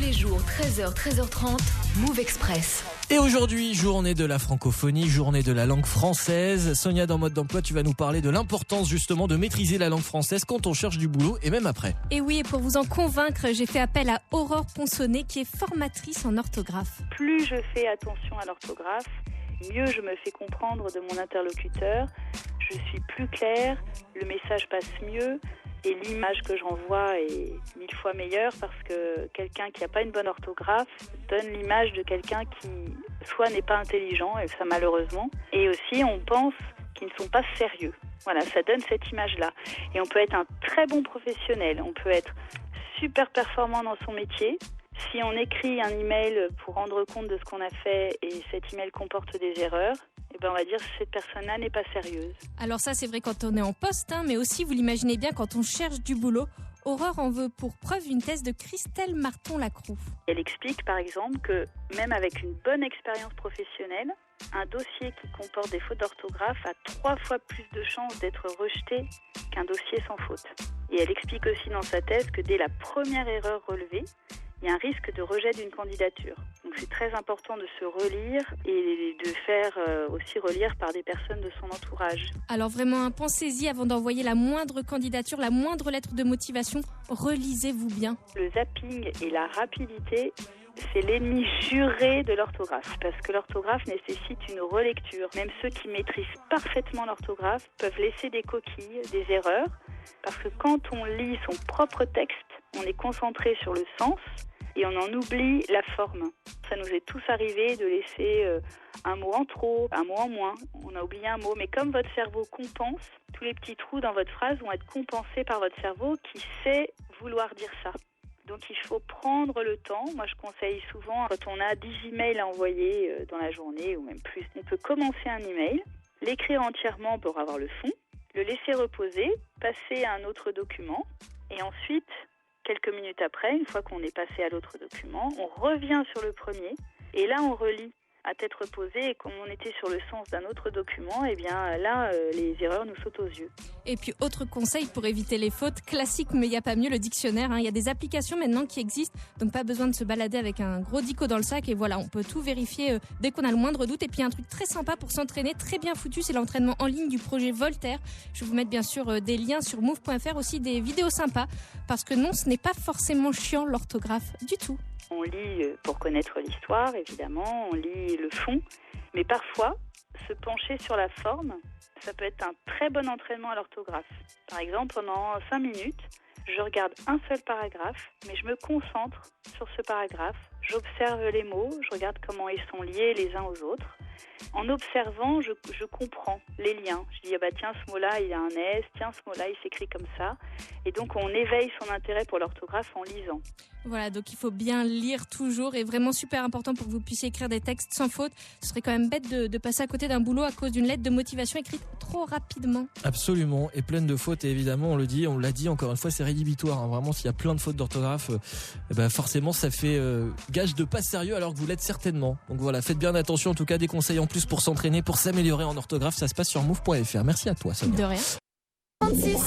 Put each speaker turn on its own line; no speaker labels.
les jours, 13h, 13h30, Move Express.
Et aujourd'hui, journée de la francophonie, journée de la langue française. Sonia, dans Mode d'emploi, tu vas nous parler de l'importance justement de maîtriser la langue française quand on cherche du boulot et même après.
Et oui, et pour vous en convaincre, j'ai fait appel à Aurore Ponsonnet qui est formatrice en orthographe.
Plus je fais attention à l'orthographe, mieux je me fais comprendre de mon interlocuteur. Je suis plus claire, le message passe mieux et l'image que j'envoie est 1000 fois meilleure parce que quelqu'un qui n'a pas une bonne orthographe donne l'image de quelqu'un qui soit n'est pas intelligent, et ça malheureusement, et aussi on pense qu'ils ne sont pas sérieux. Voilà, ça donne cette image-là. Et on peut être un très bon professionnel, on peut être super performant dans son métier. Si on écrit un email pour rendre compte de ce qu'on a fait et cet email comporte des erreurs, eh ben on va dire que cette personne-là n'est pas sérieuse.
Alors ça, c'est vrai quand on est en poste, mais aussi, vous l'imaginez bien, quand on cherche du boulot. Aurore en veut pour preuve une thèse de Christelle Marton-Lacroux.
Elle explique par exemple que même avec une bonne expérience professionnelle, un dossier qui comporte des fautes d'orthographe a 3 fois plus de chances d'être rejeté qu'un dossier sans faute. Et elle explique aussi dans sa thèse que dès la première erreur relevée, il y a un risque de rejet d'une candidature. Donc c'est très important de se relire et de faire aussi relire par des personnes de son entourage.
Alors vraiment, pensez-y avant d'envoyer la moindre candidature, la moindre lettre de motivation. Relisez-vous bien.
Le zapping et la rapidité, c'est l'ennemi juré de l'orthographe, parce que l'orthographe nécessite une relecture. Même ceux qui maîtrisent parfaitement l'orthographe peuvent laisser des coquilles, des erreurs, parce que quand on lit son propre texte, on est concentré sur le sens et on en oublie la forme. Ça nous est tous arrivé de laisser un mot en trop, un mot en moins. On a oublié un mot, mais comme votre cerveau compense, tous les petits trous dans votre phrase vont être compensés par votre cerveau qui sait vouloir dire ça. Donc il faut prendre le temps. Moi je conseille souvent, quand on a 10 emails à envoyer dans la journée ou même plus, on peut commencer un email, l'écrire entièrement pour avoir le fond, le laisser reposer, passer à un autre document et ensuite, quelques minutes après, une fois qu'on est passé à l'autre document, on revient sur le premier et là on relit à tête reposée et comme on était sur le sens d'un autre document, et bien là les erreurs nous sautent aux yeux.
Et puis autre conseil pour éviter les fautes, classique mais il n'y a pas mieux, le dictionnaire. Il y a des applications maintenant qui existent, donc pas besoin de se balader avec un gros dico dans le sac et voilà, on peut tout vérifier dès qu'on a le moindre doute. Et puis un truc très sympa pour s'entraîner, très bien foutu, c'est l'entraînement en ligne du projet Voltaire. Je vais vous mettre bien sûr des liens sur move.fr, aussi des vidéos sympas, parce que non, ce n'est pas forcément chiant l'orthographe du tout.
On lit pour connaître l'histoire, évidemment, on lit le fond, mais parfois, se pencher sur la forme, ça peut être un très bon entraînement à l'orthographe. Par exemple, pendant 5 minutes, je regarde un seul paragraphe, mais je me concentre sur ce paragraphe, j'observe les mots, je regarde comment ils sont liés les uns aux autres. En observant, je comprends les liens. Je dis, tiens, ce mot-là, il a un S, tiens, ce mot-là, il s'écrit comme ça. Et donc, on éveille son intérêt pour l'orthographe en lisant.
Voilà, donc il faut bien lire toujours et vraiment super important pour que vous puissiez écrire des textes sans faute. Ce serait quand même bête de passer à côté d'un boulot à cause d'une lettre de motivation écrite trop rapidement.
Absolument, et pleine de fautes, et évidemment, on l'a dit encore une fois, c'est rédhibitoire. Hein. Vraiment, s'il y a plein de fautes d'orthographe, forcément, ça fait gage de pas sérieux alors que vous l'êtes certainement. Donc voilà, faites bien attention, en tout cas, des conseils en plus pour s'entraîner, pour s'améliorer en orthographe, ça se passe sur move.fr. Merci à toi, Sonia.
De rien.